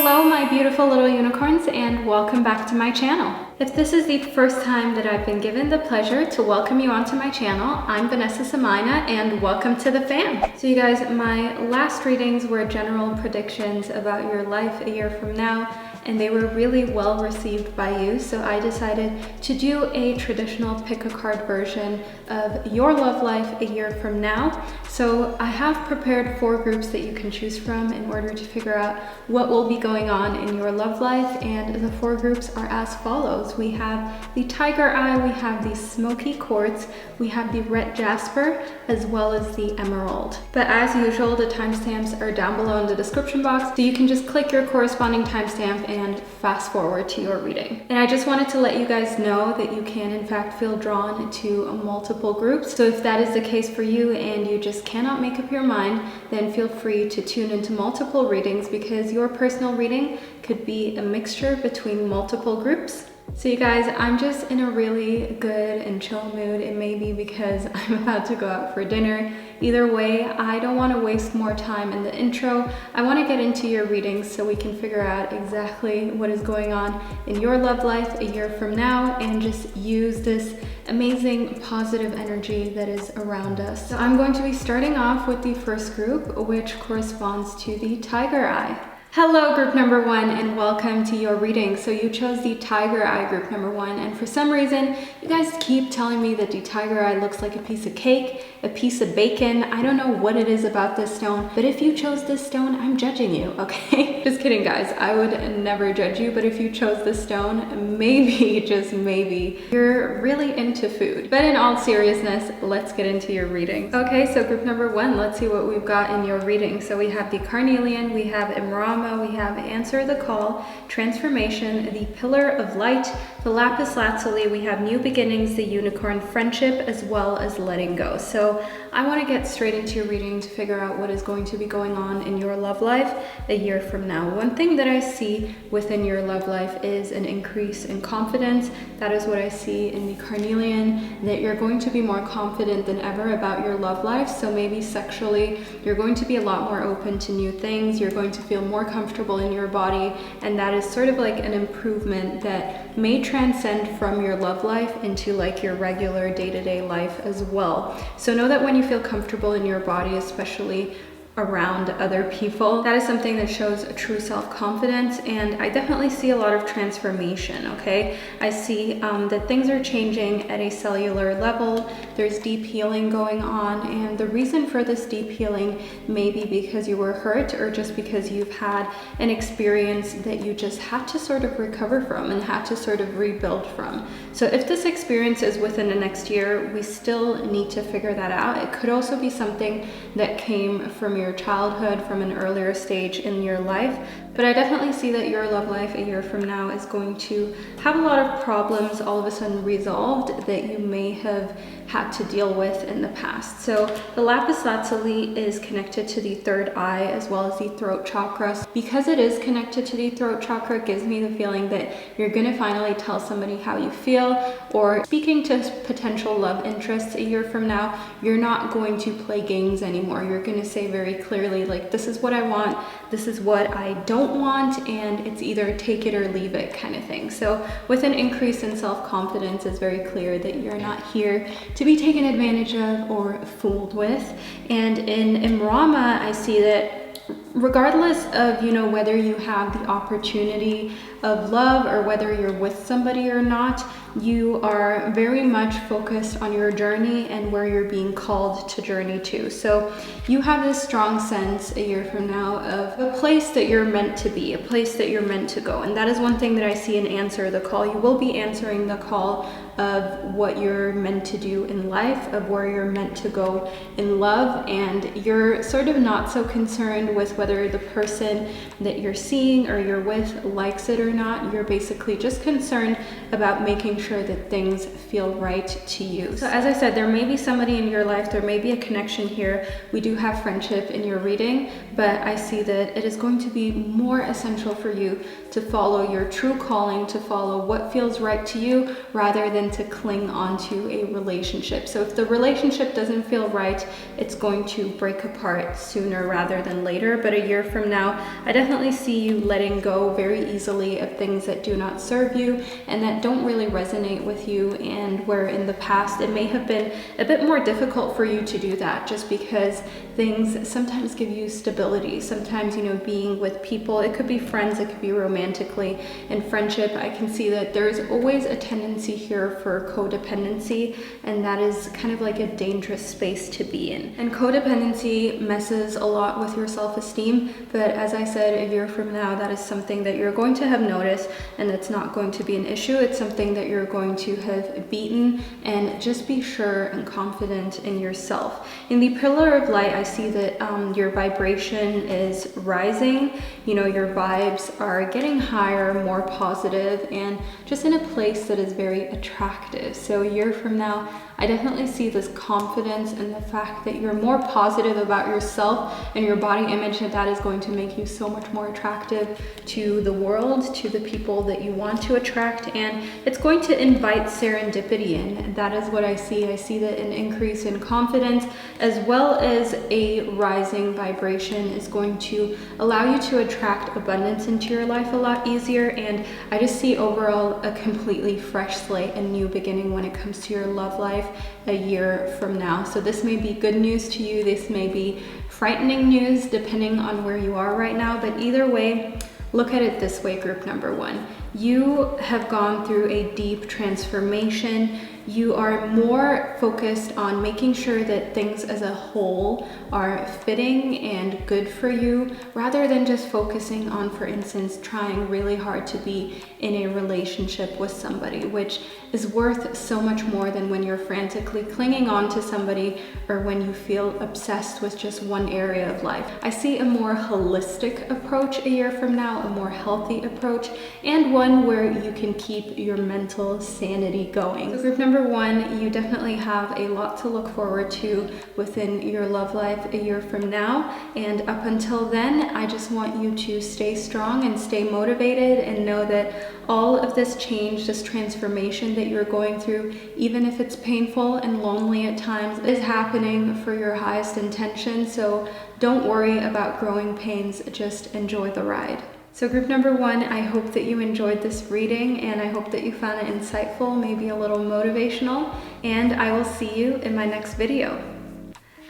Hello my beautiful little unicorns, and welcome back to my channel. If this is the first time that I've been given the pleasure to welcome you onto my channel, I'm Vanessa Samina and welcome to the fam. So you guys, my last readings were general predictions about your life a year from now, and they were really well received by you, so I decided to do a traditional pick a card version of your love life a year from now. So I have prepared 4 groups that you can choose from in order to figure out what will be going on in your love life, and the 4 groups are as follows. We have the Tiger Eye, we have the Smoky Quartz, we have the Red Jasper, as well as the Emerald. But as usual, the timestamps are down below in the description box, so you can just click your corresponding timestamp and fast forward to your reading. And I just wanted to let you guys know that you can in fact feel drawn to multiple groups. So if that is the case for you and you just cannot make up your mind, then feel free to tune into multiple readings, because your personal reading could be a mixture between multiple groups. So you guys, I'm just in a really good and chill mood. It may be because I'm about to go out for dinner. Either way, I don't want to waste more time in the intro. I want to get into your readings so we can figure out exactly what is going on in your love life a year from now, and just use this amazing positive energy that is around us. So I'm going to be starting off with the first group, which corresponds to the Tiger Eye. Hello group number 1, and welcome to your reading. So you chose the Tiger Eye group number 1, and for some reason you guys keep telling me that the Tiger Eye looks like a piece of cake, a piece of bacon. I don't know what it is about this stone, but if you chose this stone, I'm judging you, okay? Just kidding guys, I would never judge you, but if you chose this stone, maybe, just maybe, you're really into food. But in all seriousness, let's get into your reading. Okay, so group number 1, let's see what we've got in your reading. So we have the Carnelian, we have Imrama, we have Answer the Call, Transformation, the Pillar of Light, the Lapis Lazuli, we have New Beginnings, the Unicorn, Friendship, as well as Letting Go. So I want to get straight into your reading to figure out what is going to be going on in your love life a year from now. One thing that I see within your love life is an increase in confidence. That is what I see in the Carnelian, that you're going to be more confident than ever about your love life. So maybe sexually, you're going to be a lot more open to new things. You're going to feel more comfortable in your body, and that is sort of like an improvement that may transcend from your love life into like your regular day-to-day life as well. So know that when you feel comfortable in your body, especially around other people, that is something that shows a true self-confidence, and I definitely see a lot of transformation, okay? I see that things are changing at a cellular level. There's deep healing going on, and the reason for this deep healing may be because you were hurt, or just because you've had an experience that you just had to sort of recover from and had to sort of rebuild from. So if this experience is within the next year, we still need to figure that out. It could also be something that came from your childhood, from an earlier stage in your life. But I definitely see that your love life a year from now is going to have a lot of problems all of a sudden resolved that you may have had to deal with in the past. So the Lapis Lazuli is connected to the 3rd eye as well as the throat chakra. Because it is connected to the throat chakra, it gives me the feeling that you're gonna finally tell somebody how you feel, or speaking to potential love interests a year from now, you're not going to play games anymore. You're gonna say very clearly, like, this is what I want, this is what I don't want, and it's either take it or leave it kind of thing. So with an increase in self-confidence, it's very clear that you're not here to be taken advantage of or fooled with. And in Imrama, I see that regardless of, you know, whether you have the opportunity of love or whether you're with somebody or not, you are very much focused on your journey and where you're being called to journey to. So you have this strong sense a year from now of a place that you're meant to be, a place that you're meant to go. And that is one thing that I see in Answer the Call. You will be answering the call of what you're meant to do in life, of where you're meant to go in love, and you're sort of not so concerned with whether the person that you're seeing or you're with likes it or not. You're basically just concerned about making sure that things feel right to you. So as I said, there may be somebody in your life, there may be a connection here. We do have friendship in your reading, but I see that it is going to be more essential for you to follow your true calling, to follow what feels right to you, rather than to cling onto a relationship. So if the relationship doesn't feel right, it's going to break apart sooner rather than later. But a year from now, I definitely see you letting go very easily of things that do not serve you and that don't really resonate with you, and where in the past it may have been a bit more difficult for you to do that, just because things sometimes give you stability. Sometimes, being with people, it could be friends, it could be romantically. In friendship, I can see that there's always a tendency here for codependency, and that is kind of like a dangerous space to be in. And codependency messes a lot with your self-esteem, but as I said, a year from now, that is something that you're going to have noticed, and it's not going to be an issue. It's something that you're going to have beaten, and just be sure and confident in yourself. In the pillar of light, I see that your vibration is rising. Your vibes are getting higher, more positive, and just in a place that is very attractive. So a year from now, I definitely see this confidence and the fact that you're more positive about yourself and your body image, that is going to make you so much more attractive to the world, to the people that you want to attract, and it's going to invite serendipity in. And that is what I see. I see that an increase in confidence as well as a rising vibration is going to allow you to attract abundance into your life a lot easier. And I just see overall a completely fresh slate, a new beginning when it comes to your love life a year from now. So this may be good news to you, this may be frightening news depending on where you are right now, but either way, look at it this way, group number one. You have gone through a deep transformation. You are more focused on making sure that things as a whole are fitting and good for you, rather than just focusing on, for instance, trying really hard to be in a relationship with somebody, which is worth so much more than when you're frantically clinging on to somebody or when you feel obsessed with just one area of life. I see a more holistic approach a year from now, a more healthy approach, and one where you can keep your mental sanity going. So group number one, you definitely have a lot to look forward to within your love life a year from now. And up until then, I just want you to stay strong and stay motivated, and know that all of this change, this transformation that you're going through, even if it's painful and lonely at times, is happening for your highest intention. So don't worry about growing pains, just enjoy the ride. So group number one, I hope that you enjoyed this reading, and I hope that you found it insightful, maybe a little motivational, and I will see you in my next video.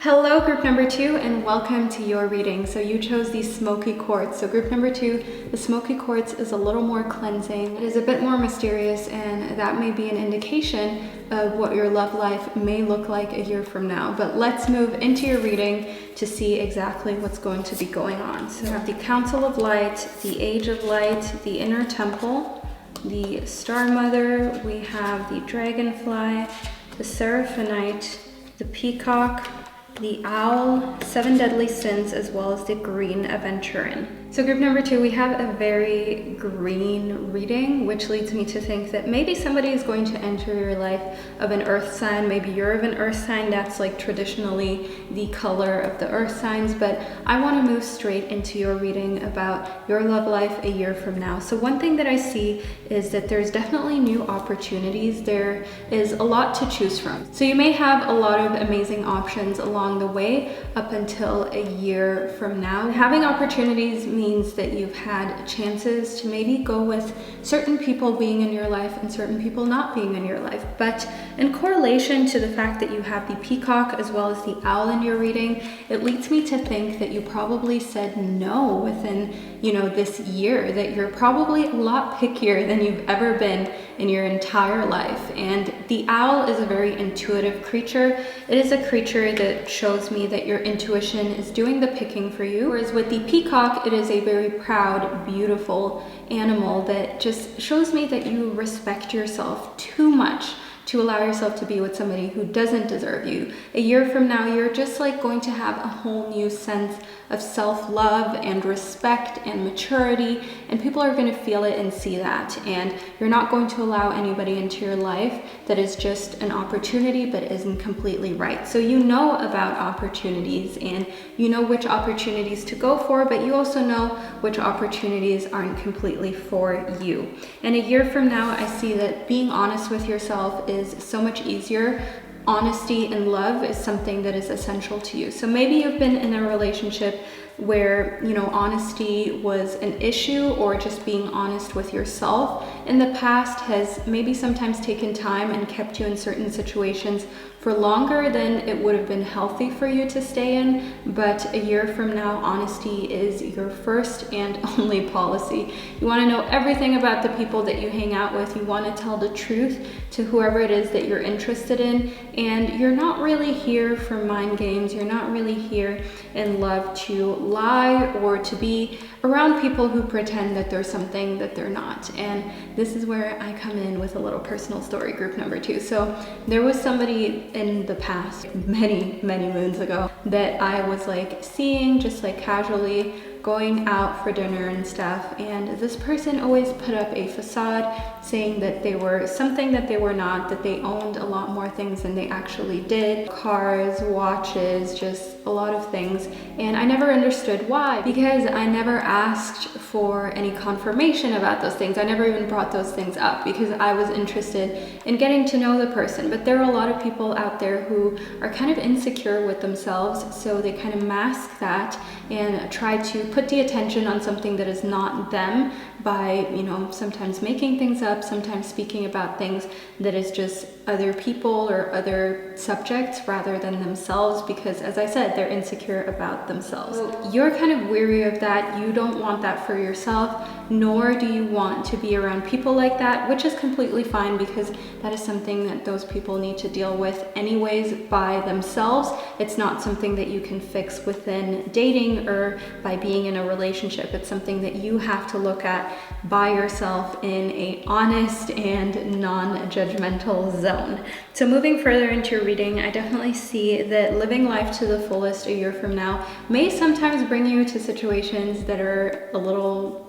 Hello group number two, and welcome to your reading. So you chose the Smoky Quartz. So group number two, the Smoky Quartz is a little more cleansing. It is a bit more mysterious, and that may be an indication of what your love life may look like a year from now. But let's move into your reading to see exactly what's going to be going on. So we have the Council of Light, the Age of Light, the Inner Temple, the Star Mother, we have the Dragonfly, the Seraphonite, the Peacock, the Owl, 7 Deadly Sins, as well as the Green Aventurin. So group number two, we have a very green reading, which leads me to think that maybe somebody is going to enter your life of an earth sign. Maybe you're of an earth sign. That's like traditionally the color of the earth signs, but I want to move straight into your reading about your love life a year from now. So one thing that I see is that there's definitely new opportunities. There is a lot to choose from. So you may have a lot of amazing options along the way up until a year from now. Having opportunities means that you've had chances to maybe go with certain people being in your life and certain people not being in your life. But in correlation to the fact that you have the Peacock as well as the Owl in your reading, it leads me to think that you probably said no within, this year, that you're probably a lot pickier than you've ever been in your entire life. And the owl is a very intuitive creature. It is a creature that shows me that your intuition is doing the picking for you. Whereas with the peacock, it is a very proud, beautiful animal that just shows me that you respect yourself too much to allow yourself to be with somebody who doesn't deserve you. A year from now, you're just like going to have a whole new sense of self-love and respect and maturity, and people are going to feel it and see that. And you're not going to allow anybody into your life that is just an opportunity but isn't completely right. So you know about opportunities and you know which opportunities to go for, but you also know which opportunities aren't completely for you. And a year from now, I see that being honest with yourself is so much easier. Honesty and love is something that is essential to you. So maybe you've been in a relationship where, you know, honesty was an issue, or just being honest with yourself in the past has maybe sometimes taken time and kept you in certain situations for longer than it would have been healthy for you to stay in. But a year from now, honesty is your first and only policy. You want to know everything about the people that you hang out with. You want to tell the truth to whoever it is that you're interested in. And you're not really here for mind games. You're not really here in love to lie or to be around people who pretend that they're something that they're not. And this is where I come in with a little personal story, group number 2. So there was somebody in the past, many moons ago, that I was like seeing just like casually, going out for dinner and stuff, and this person always put up a facade saying that they were something that they were not, that they owned a lot more things than they actually did. Cars, watches, just a lot of things. And I never understood why, because I never asked for any confirmation about those things. I never even brought those things up because I was interested in getting to know the person. But there are a lot of people out there who are kind of insecure with themselves, so they kind of mask that and try to put the attention on something that is not them by, you know, sometimes making things up, sometimes speaking about things that is just other people or other subjects rather than themselves, because as I said, they're insecure about themselves. So you're kind of weary of that. You don't want that for yourself, nor do you want to be around people like that, which is completely fine, because that is something that those people need to deal with anyways by themselves. It's not something that you can fix within dating or by being in a relationship. It's something that you have to look at by yourself in a honest and non-judgmental zone. So moving further into your reading, I definitely see that living life to the fullest a year from now may sometimes bring you to situations that are a little,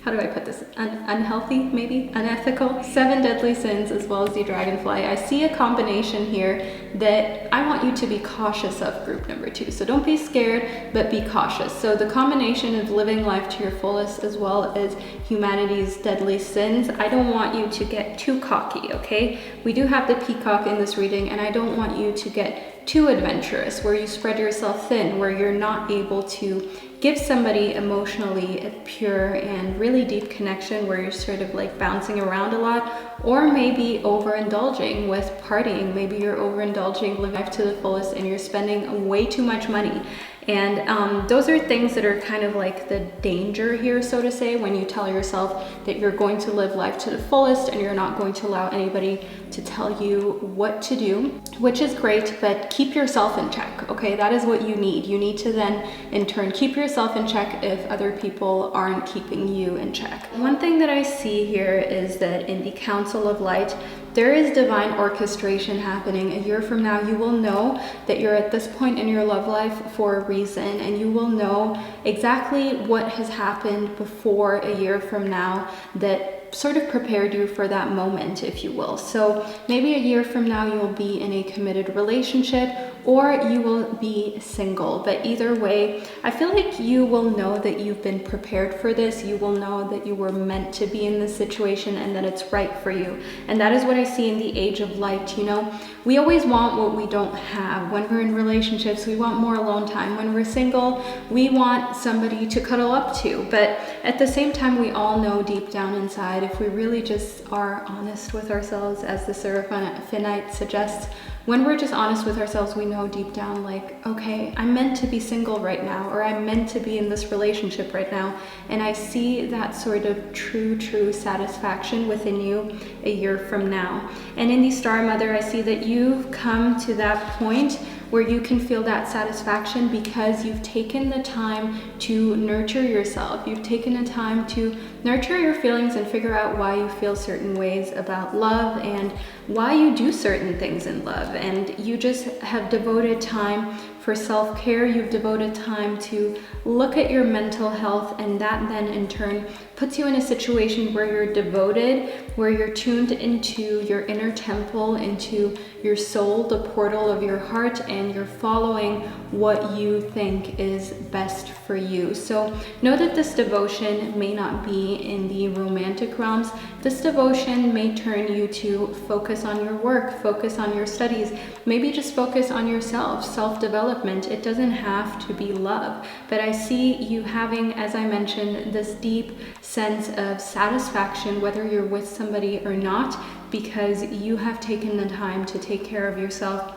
how do I put this, unhealthy, maybe, unethical. 7 deadly sins as well as the dragonfly. I see a combination here that I want you to be cautious of, group number 2. So don't be scared, but be cautious. So the combination of living life to your fullest as well as humanity's deadly sins, I don't want you to get too cocky, okay? We do have the peacock in this reading, and I don't want you to get too adventurous, where you spread yourself thin, where you're not able to give somebody emotionally a pure and really deep connection, where you're sort of like bouncing around a lot, or maybe overindulging with partying. Maybe you're overindulging, living life to the fullest, and you're spending way too much money. And those are things that are kind of like the danger here, so to say, when you tell yourself that you're going to live life to the fullest and you're not going to allow anybody to tell you what to do, which is great, but keep yourself in check, okay? That is what you need. You need to then, in turn, keep yourself in check if other people aren't keeping you in check. One thing that I see here is that in the Council of Light, there is divine orchestration happening. A year from now, you will know that you're at this point in your love life for a reason, and you will know exactly what has happened before a year from now that sort of prepared you for that moment, if you will. So maybe a year from now, you'll be in a committed relationship, or you will be single. But either way, I feel like you will know that you've been prepared for this. You will know that you were meant to be in this situation and that it's right for you. And that is what I see in the Age of Light. You know, we always want what we don't have. When we're in relationships, we want more alone time. When we're single, we want somebody to cuddle up to. But at the same time, we all know deep down inside, if we really just are honest with ourselves, as the Seraphonite suggests, when we're just honest with ourselves, we know deep down, like, okay, I'm meant to be single right now, or I'm meant to be in this relationship right now. And I see that sort of true satisfaction within you a year from now. And in the Star Mother, I see that you've come to that point where you can feel that satisfaction because you've taken the time to nurture yourself. You've taken the time to nurture your feelings and figure out why you feel certain ways about love and why you do certain things in love. And you just have devoted time for self-care. You've devoted time to look at your mental health, and that then in turn puts you in a situation where you're devoted, where you're tuned into your inner temple, into your soul, the portal of your heart, and you're following what you think is best for you. So know that this devotion may not be in the romantic realms. This devotion may turn you to focus on your work, focus on your studies, maybe just focus on yourself, self-development. It doesn't have to be love, but I see you having, as I mentioned, this deep sense of satisfaction, whether you're with somebody or not, because you have taken the time to take care of yourself.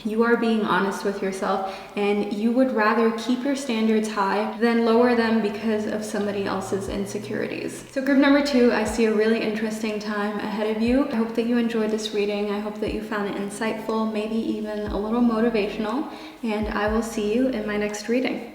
You are being honest with yourself, and you would rather keep your standards high than lower them because of somebody else's insecurities. So group number 2, I see a really interesting time ahead of you. I hope that you enjoyed this reading. I hope that you found it insightful, maybe even a little motivational, and I will see you in my next reading.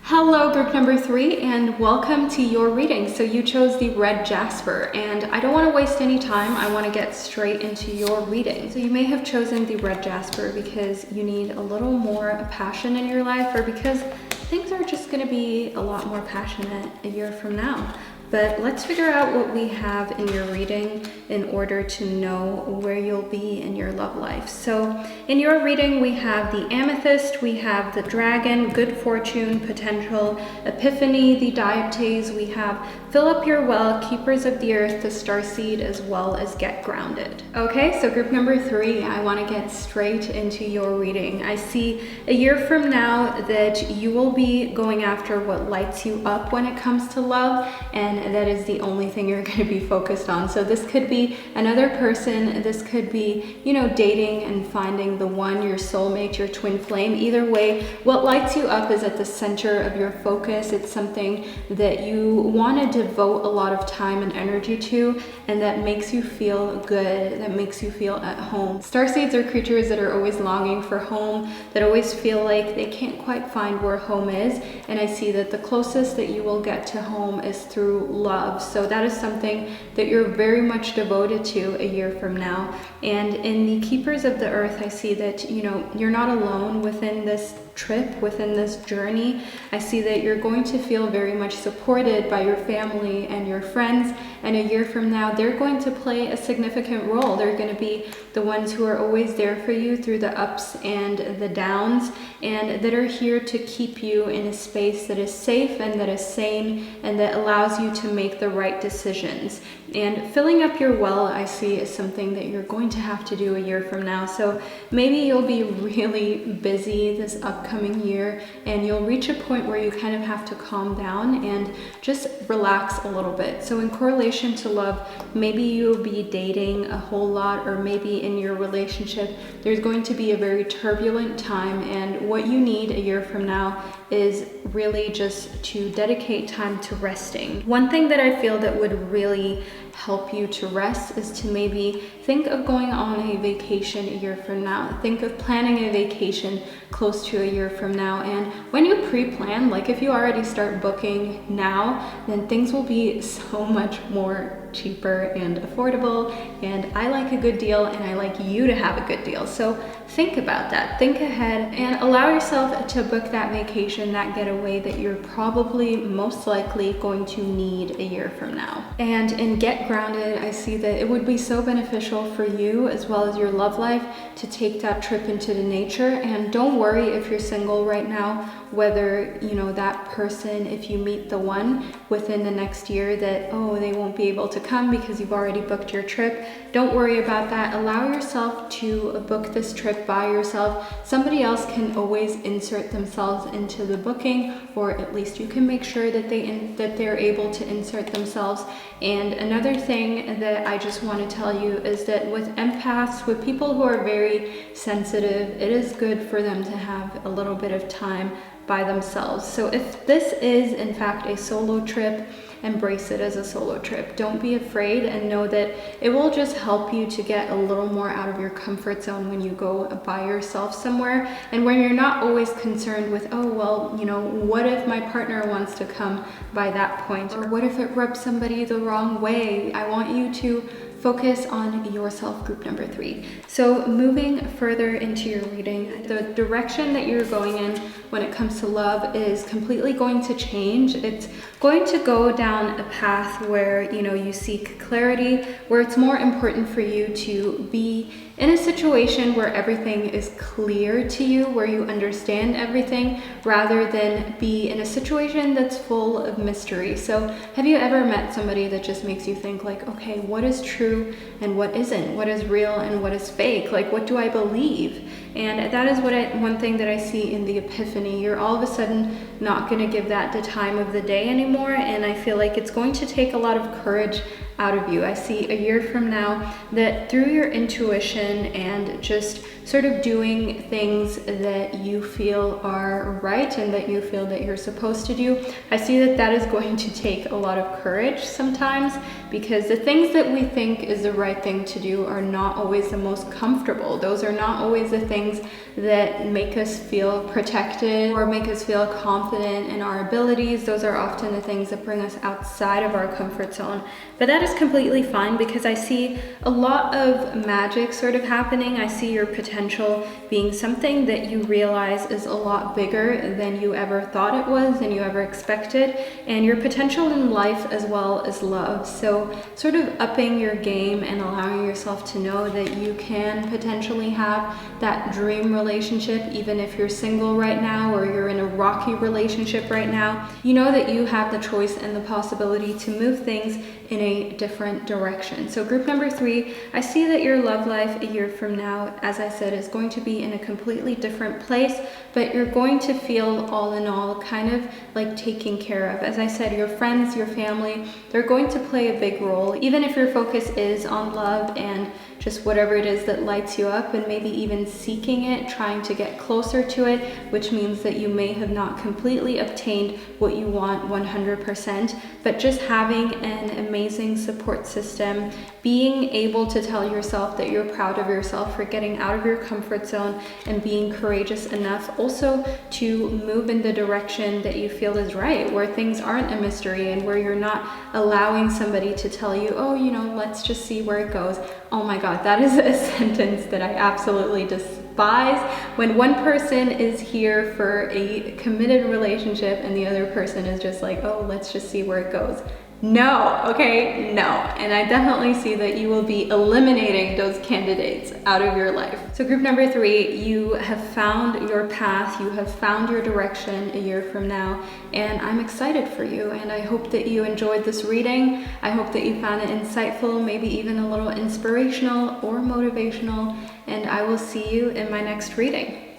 Hello group number 3, and welcome to your reading. So you chose the red Jasper, and I don't want to waste any time. I want to get straight into your reading. So you may have chosen the red Jasper because you need a little more passion in your life, or because things are just going to be a lot more passionate a year from now. But let's figure out what we have in your reading in order to know where you'll be in your love life. So in your reading, we have the amethyst, we have the dragon, good fortune, potential, epiphany, the dioptase, we have fill up your well, keepers of the earth, the starseed, as well as get grounded. Okay, so group number 3, I want to get straight into your reading. I see a year from now that you will be going after what lights you up when it comes to love, and that is the only thing you're going to be focused on. So this could be another person, this could be, you know, dating and finding the one, your soulmate, your twin flame. Either way, what lights you up is at the center of your focus. It's something that you want to devote a lot of time and energy to, and that makes you feel good, that makes you feel at home. Starseeds are creatures that are always longing for home, that always feel like they can't quite find where home is, and I see that the closest that you will get to home is through love. So that is something that you're very much devoted to a year from now. And in the keepers of the earth, I see that, you know, you're not alone within this trip, within this journey. I see that you're going to feel very much supported by your family and your friends, and a year from now they're going to play a significant role. They're going to be the ones who are always there for you through the ups and the downs, and that are here to keep you in a space that is safe and that is sane and that allows you to make the right decisions. And filling up your well, I see, is something that you're going to have to do a year from now. So maybe you'll be really busy this upcoming year, and you'll reach a point where you kind of have to calm down and just relax a little bit. So in correlation to love, maybe you'll be dating a whole lot, or maybe in your relationship there's going to be a very turbulent time, and what you need a year from now is really just to dedicate time to resting. One thing that I feel that would really help you to rest is to maybe think of going on a vacation a year from now. Think of planning a vacation close to a year from now. And when you pre-plan, like if you already start booking now, then things will be so much more cheaper and affordable. And I like a good deal, and I like you to have a good deal. So think about that, think ahead, and allow yourself to book that vacation, that getaway that you're probably most likely going to need a year from now. And in Get Grounded, I see that it would be so beneficial for you as well as your love life to take that trip into the nature. And don't worry if you're single right now, whether, you know, that person, if you meet the one within the next year, that, oh, they won't be able to come because you've already booked your trip. Don't worry about that. Allow yourself to book this trip by yourself. Somebody else can always insert themselves into the booking, or at least you can make sure that they're able to insert themselves. And another thing that I just want to tell you is that with empaths, with people who are very sensitive, it is good for them to have a little bit of time by themselves. So if this is in fact a solo trip, embrace it as a solo trip. Don't be afraid, and know that it will just help you to get a little more out of your comfort zone when you go by yourself somewhere, and when you're not always concerned with, oh, well, you know, what if my partner wants to come by that point, or what if it rubs somebody the wrong way. I want you to focus on yourself, group number 3. So moving further into your reading, the direction that you're going in when it comes to love is completely going to change. It's going to go down a path where, you seek clarity, where it's more important for you to be in a situation where everything is clear to you, where you understand everything, rather than be in a situation that's full of mystery. So have you ever met somebody that just makes you think like, okay, what is true and what isn't? What is real and what is fake? Like, what do I believe? And that is one thing that I see in the epiphany. You're all of a sudden not going to give that the time of the day anymore, and I feel like it's going to take a lot of courage out of you. I see a year from now that through your intuition and just sort of doing things that you feel are right and that you feel that you're supposed to do, I see that that is going to take a lot of courage sometimes, because the things that we think is the right thing to do are not always the most comfortable. Those are not always the things that make us feel protected or make us feel confident in our abilities. Those are often the things that bring us outside of our comfort zone. But that is completely fine, because I see a lot of magic sort of happening. I see your potential being something that you realize is a lot bigger than you ever thought it was, than you ever expected, and your potential in life as well as love. So sort of upping your game and allowing yourself to know that you can potentially have that dream relationship, even if you're single right now or you're in a rocky relationship right now. You know that you have the choice and the possibility to move things in a different direction. So group number 3, I see that your love life a year from now, as I said, is going to be in a completely different place, but you're going to feel all in all kind of like taken care of. As I said, your friends, your family, they're going to play a big role, even if your focus is on love and just whatever it is that lights you up, and maybe even seeking it, trying to get closer to it, which means that you may have not completely obtained what you want 100%, but just having an amazing support system, being able to tell yourself that you're proud of yourself for getting out of your comfort zone and being courageous enough also to move in the direction that you feel is right, where things aren't a mystery and where you're not allowing somebody to tell you, oh, let's just see where it goes. Oh my God, that is a sentence that I absolutely despise. When one person is here for a committed relationship and the other person is just like, oh, let's just see where it goes. No, okay, no. And I definitely see that you will be eliminating those candidates out of your life. So group number 3, you have found your path, you have found your direction a year from now, and I'm excited for you, and I hope that you enjoyed this reading. I hope that you found it insightful, maybe even a little inspirational or motivational, and I will see you in my next reading.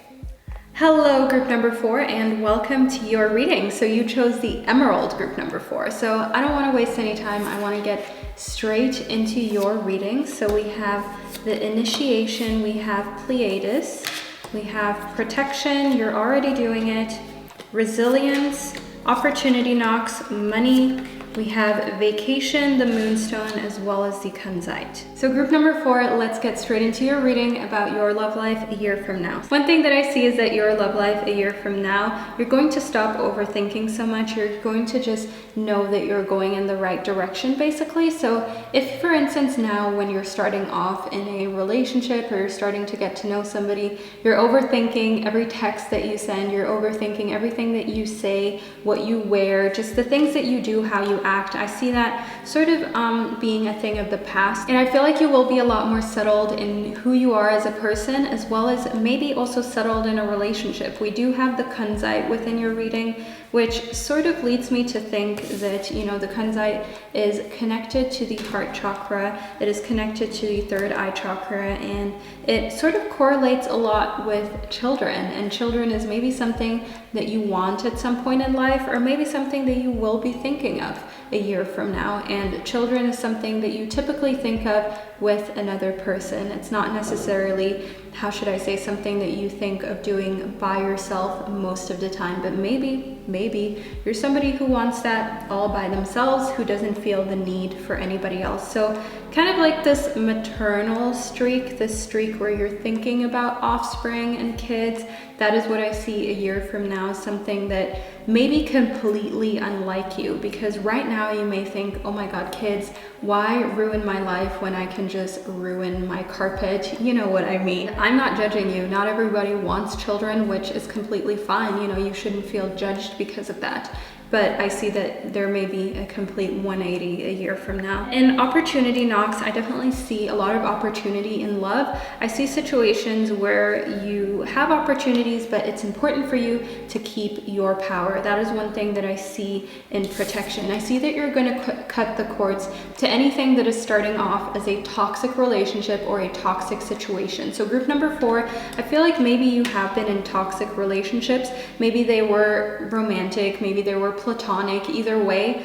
Hello, group number 4, and welcome to your reading. So you chose the Emerald group number 4. So I don't want to waste any time. I want to get straight into your reading. So we have the Initiation, we have Pleiades, we have Protection, you're already doing it, Resilience, Opportunity Knocks, Money, we have Vacation, the Moonstone, as well as the Kunzite. So group number 4, let's get straight into your reading about your love life a year from now. One thing that I see is that your love life a year from now, you're going to stop overthinking so much. You're going to just know that you're going in the right direction, basically. So if, for instance, now when you're starting off in a relationship or you're starting to get to know somebody, you're overthinking every text that you send, you're overthinking everything that you say, what you wear, just the things that you do, how you act. I see that sort of being a thing of the past, and I feel like you will be a lot more settled in who you are as a person, as well as maybe also settled in a relationship. We do have the Kunzite within your reading, which sort of leads me to think that, the Kunzite is connected to the heart chakra, it is connected to the third eye chakra, and it sort of correlates a lot with children, and children is maybe something that you want at some point in life, or maybe something that you will be thinking of a year from now. And children is something that you typically think of with another person. It's not necessarily, how should I say, something that you think of doing by yourself most of the time, but maybe you're somebody who wants that all by themselves, who doesn't feel the need for anybody else. So kind of like this maternal streak, this streak where you're thinking about offspring and kids, that is what I see a year from now, something that may be completely unlike you, because right now you may think, oh my God, kids, why ruin my life when I can just ruin my carpet? You know what I mean. I'm not judging you. Not everybody wants children, which is completely fine. You know, you shouldn't feel judged because of that. But I see that there may be a complete 180 a year from now. In opportunity knocks, I definitely see a lot of opportunity in love. I see situations where you have opportunities, but it's important for you to keep your power. That is one thing that I see in protection. I see that you're going to cut the cords to anything that is starting off as a toxic relationship or a toxic situation. So group number 4, I feel like maybe you have been in toxic relationships. Maybe they were romantic, maybe they were platonic. Either way,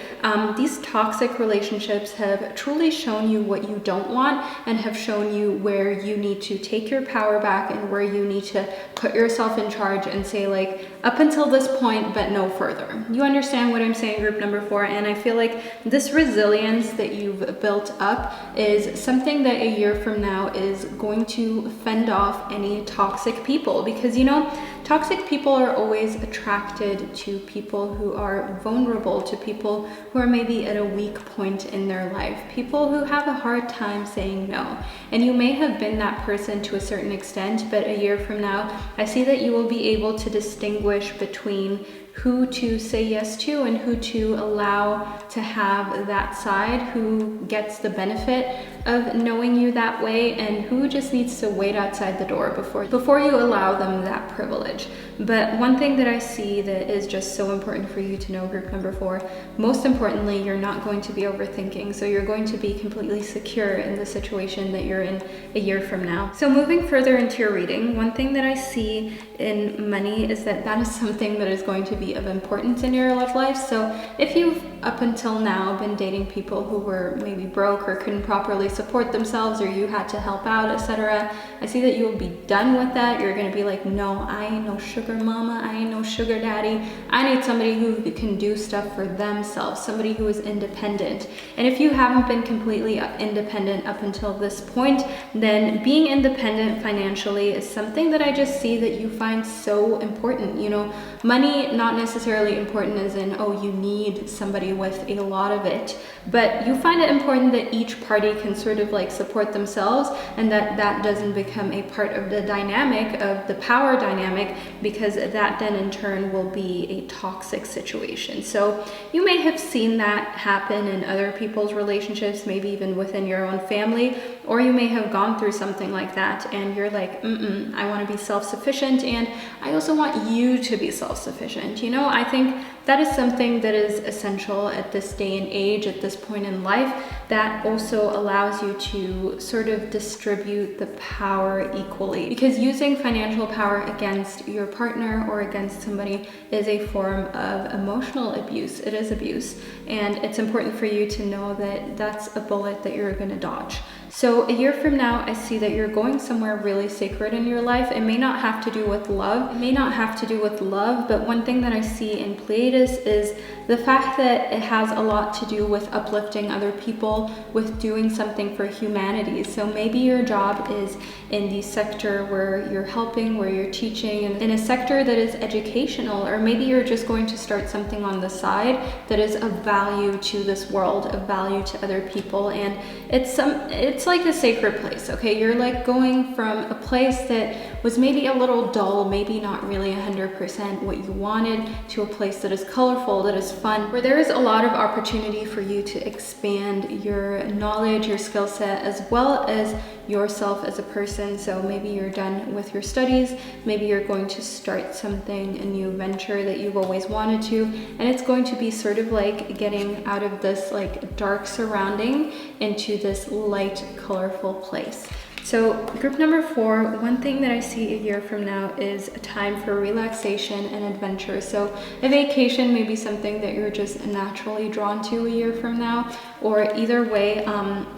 these toxic relationships have truly shown you what you don't want and have shown you where you need to take your power back and where you need to put yourself in charge and say, like, up until this point, but no further. You understand what I'm saying, group number 4? And I feel like this resilience that you've built up is something that a year from now is going to fend off any toxic people, because, you know, toxic people are always attracted to people who are vulnerable, to people who are maybe at a weak point in their life, people who have a hard time saying no. And you may have been that person to a certain extent, but a year from now, I see that you will be able to distinguish between who to say yes to and who to allow to have that side, who gets the benefit of knowing you that way and who just needs to wait outside the door before you allow them that privilege. But one thing that I see that is just so important for you to know, group number 4, most importantly, you're not going to be overthinking. So you're going to be completely secure in the situation that you're in a year from now. So moving further into your reading, one thing that I see in money is that is something that is going to be of importance in your love life. So if you've up until now been dating people who were maybe broke or couldn't properly support themselves, or you had to help out, etc., I see that you will be done with that. You're going to be like, no, I ain't no sugar mama, I ain't no sugar daddy. I need somebody who can do stuff for themselves, somebody who is independent. And if you haven't been completely independent up until this point, then being independent financially is something that I just see that you find so important. You know, money not necessarily important as in, oh, you need somebody with a lot of it, but you find it important that each party can sort of like support themselves, and that doesn't become a part of the dynamic, of the power dynamic, because that then in turn will be a toxic situation. So you may have seen that happen in other people's relationships, maybe even within your own family, or you may have gone through something like that and you're like, I want to be self-sufficient, and I also want you to be self-sufficient. You know, I think that is something that is essential at this day and age, at this point in life, that also allows you to sort of distribute the power equally. Because using financial power against your partner or against somebody is a form of emotional abuse. It is abuse. And it's important for you to know that that's a bullet that you're going to dodge. So a year from now, I see that you're going somewhere really sacred in your life. It may not have to do with love. It may not have to do with love, but one thing that I see in Pleiades is the fact that it has a lot to do with uplifting other people, with doing something for humanity. So maybe your job is in the sector where you're helping, where you're teaching, and in a sector that is educational, or maybe you're just going to start something on the side that is of value to this world, of value to other people. And it's like a sacred place, okay? You're like going from a place that was maybe a little dull, maybe not really 100% what you wanted, to a place that is colorful, that is fun, where there is a lot of opportunity for you to expand your knowledge, your skill set, as well as yourself as a person. So maybe you're done with your studies, maybe you're going to start something, a new venture that you've always wanted to, and it's going to be sort of like getting out of this like dark surrounding into this light, colorful place. So group number 4, one thing that I see a year from now is a time for relaxation and adventure. So a vacation may be something that you're just naturally drawn to a year from now, or either way,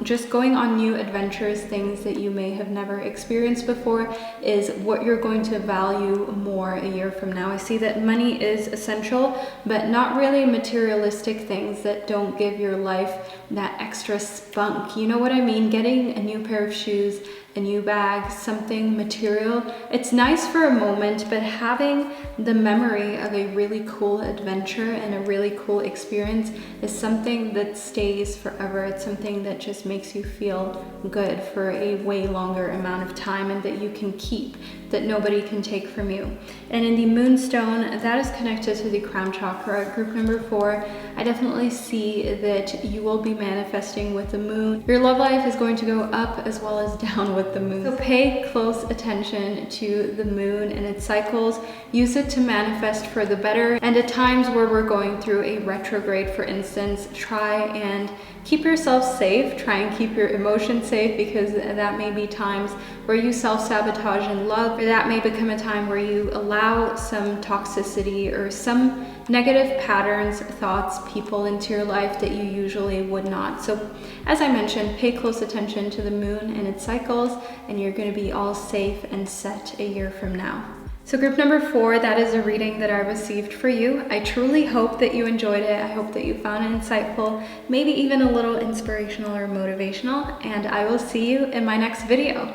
just going on new adventures, things that you may have never experienced before, is what you're going to value more a year from now. I see that money is essential, but not really materialistic things that don't give your life that extra spunk. You know what I mean? Getting a new pair of shoes, a new bag, something material. It's nice for a moment, but having the memory of a really cool adventure and a really cool experience is something that stays forever. It's something that just makes you feel good for a way longer amount of time and that you can keep, that nobody can take from you. And in the moonstone, that is connected to the crown chakra, group number 4. I definitely see that you will be manifesting with the moon. Your love life is going to go up as well as down with the moon. So pay close attention to the moon and its cycles. Use it to manifest for the better. And at times where we're going through a retrograde, for instance, try and keep yourself safe. Try and keep your emotions safe, because that may be times where you self-sabotage in love, or that may become a time where you allow some toxicity or some negative patterns, thoughts, people into your life that you usually would not. So as I mentioned, pay close attention to the moon and its cycles, and you're going to be all safe and set a year from now. So group number 4, that is a reading that I received for you. I truly hope that you enjoyed it. I hope that you found it insightful, maybe even a little inspirational or motivational, and I will see you in my next video.